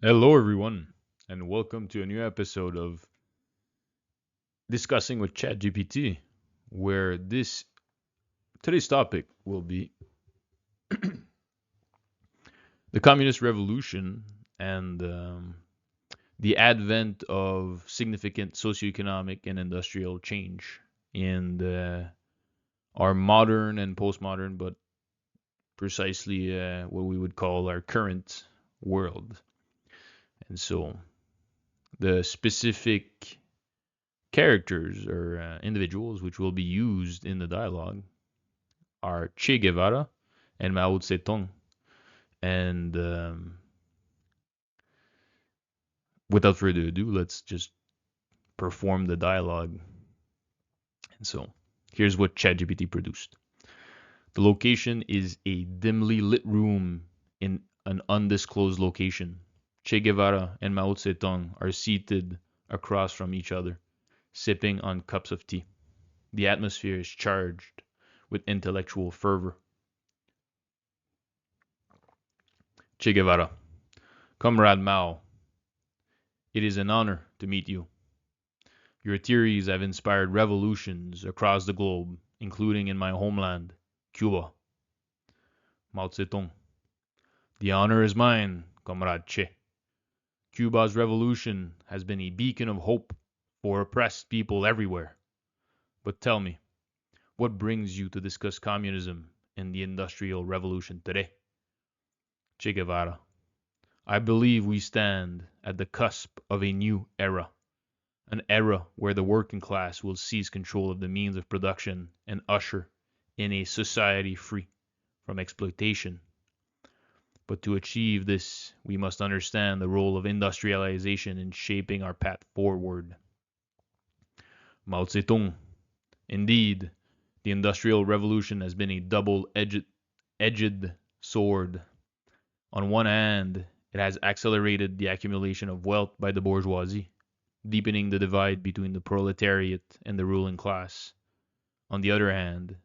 Hello, everyone, and welcome to a new episode of Discussing with Chat GPT, where this today's topic will be the Communist Revolution and the advent of significant socioeconomic and industrial change in our modern and postmodern, but precisely what we would call our current world. And so, the specific characters or individuals which will be used in the dialogue are Che Guevara and Mao Zedong. And without further ado, let's just perform the dialogue. And so here's what ChatGPT produced. The location is a dimly lit room in an undisclosed location. Che Guevara and Mao Zedong are seated across from each other, sipping on cups of tea. The atmosphere is charged with intellectual fervor. Che Guevara, Comrade Mao, it is an honor to meet you. Your theories have inspired revolutions across the globe, including in my homeland, Cuba. Mao Zedong, the honor is mine, Comrade Che. Cuba's revolution has been a beacon of hope for oppressed people everywhere. But tell me, what brings you to discuss communism and the Industrial Revolution today? Che Guevara, I believe we stand at the cusp of a new era, an era where the working class will seize control of the means of production and usher in a society free from exploitation. But to achieve this, we must understand the role of industrialization in shaping our path forward. Mao Zedong. Indeed, the Industrial Revolution has been a double-edged sword. On one hand, it has accelerated the accumulation of wealth by the bourgeoisie, deepening the divide between the proletariat and the ruling class. On the other hand,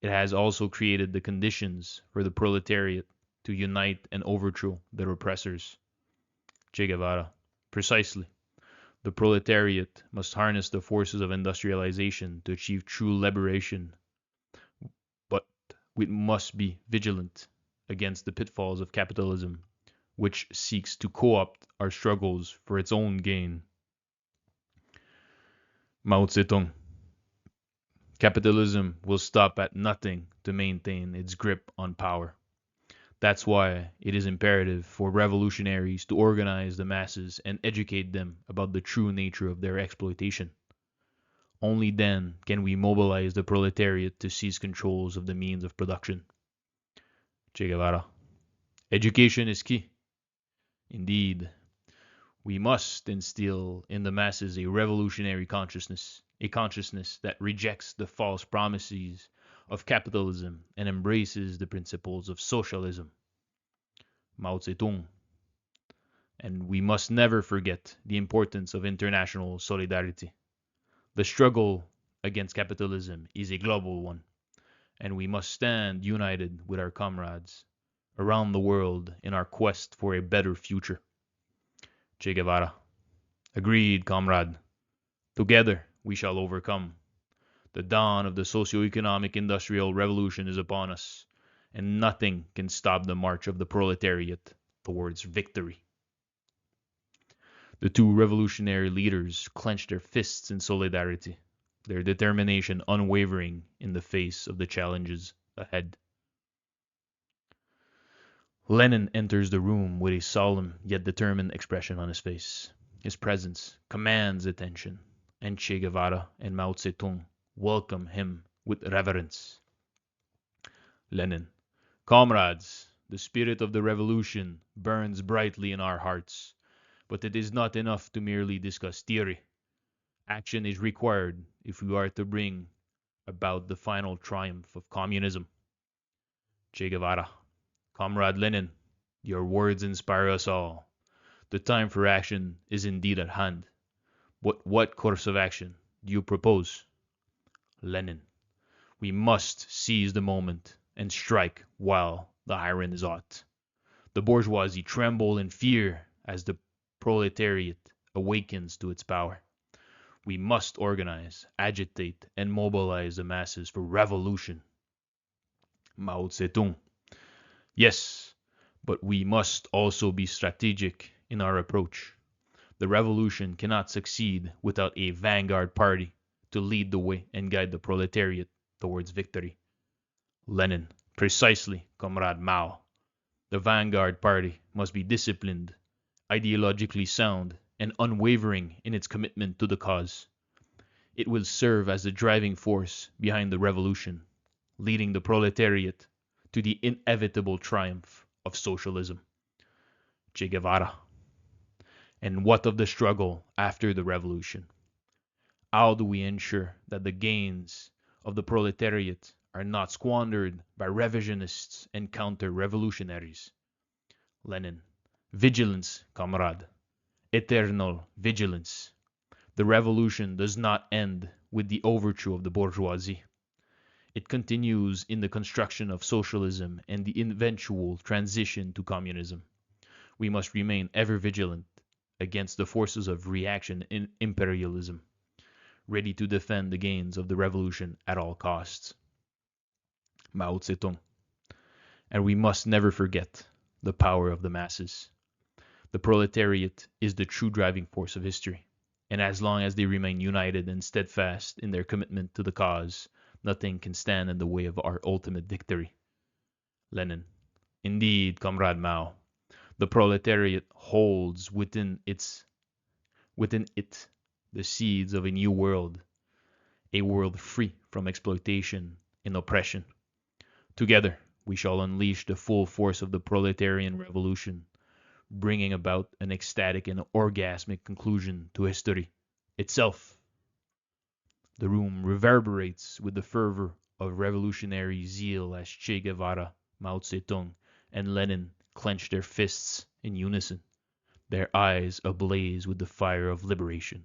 it has also created the conditions for the proletariat to unite and overthrow their oppressors. Che Guevara. Precisely. The proletariat must harness the forces of industrialization to achieve true liberation, but we must be vigilant against the pitfalls of capitalism, which seeks to co-opt our struggles for its own gain. Mao Zedong. Capitalism will stop at nothing to maintain its grip on power. That's why it is imperative for revolutionaries to organize the masses and educate them about the true nature of their exploitation. Only then can we mobilize the proletariat to seize controls of the means of production. Che Guevara. Education is key. Indeed, we must instill in the masses a revolutionary consciousness, a consciousness that rejects the false promises of capitalism and embraces the principles of socialism. Mao Zedong. And we must never forget the importance of international solidarity. The struggle against capitalism is a global one, and we must stand united with our comrades around the world in our quest for a better future. Che Guevara. Agreed, comrade. Together we shall overcome. The dawn of the socio-economic industrial revolution is upon us, and nothing can stop the march of the proletariat towards victory. The two revolutionary leaders clenched their fists in solidarity, their determination unwavering in the face of the challenges ahead. Lenin enters the room with a solemn yet determined expression on his face. His presence commands attention, and Che Guevara and Mao Zedong welcome him with reverence. Lenin. Comrades, the spirit of the revolution burns brightly in our hearts, but it is not enough to merely discuss theory. Action is required if we are to bring about the final triumph of communism. Che Guevara. Comrade Lenin, your words inspire us all. The time for action is indeed at hand. But what course of action do you propose? Lenin. We must seize the moment and strike while the iron is hot. The bourgeoisie tremble in fear as the proletariat awakens to its power. We must organize, agitate, and mobilize the masses for revolution. Mao Zedong. Yes, but we must also be strategic in our approach. The revolution cannot succeed without a vanguard party to lead the way and guide the proletariat towards victory. Lenin. Precisely, Comrade Mao. The vanguard party must be disciplined, ideologically sound, and unwavering in its commitment to the cause. It will serve as the driving force behind the revolution, leading the proletariat to the inevitable triumph of socialism. Che Guevara. And what of the struggle after the revolution? How do we ensure that the gains of the proletariat are not squandered by revisionists and counter-revolutionaries? Lenin. Vigilance, comrade. Eternal vigilance. The revolution does not end with the overthrow of the bourgeoisie. It continues in the construction of socialism and the eventual transition to communism. We must remain ever vigilant against the forces of reaction and imperialism, ready to defend the gains of the revolution at all costs. Mao Zedong. And we must never forget the power of the masses. The proletariat is the true driving force of history, and as long as they remain united and steadfast in their commitment to the cause, nothing can stand in the way of our ultimate victory. Lenin. Indeed, Comrade Mao, the proletariat holds within it the seeds of a new world, a world free from exploitation and oppression. Together, we shall unleash the full force of the proletarian revolution, bringing about an ecstatic and orgasmic conclusion to history itself. The room reverberates with the fervor of revolutionary zeal as Che Guevara, Mao Zedong, and Lenin clench their fists in unison, their eyes ablaze with the fire of liberation.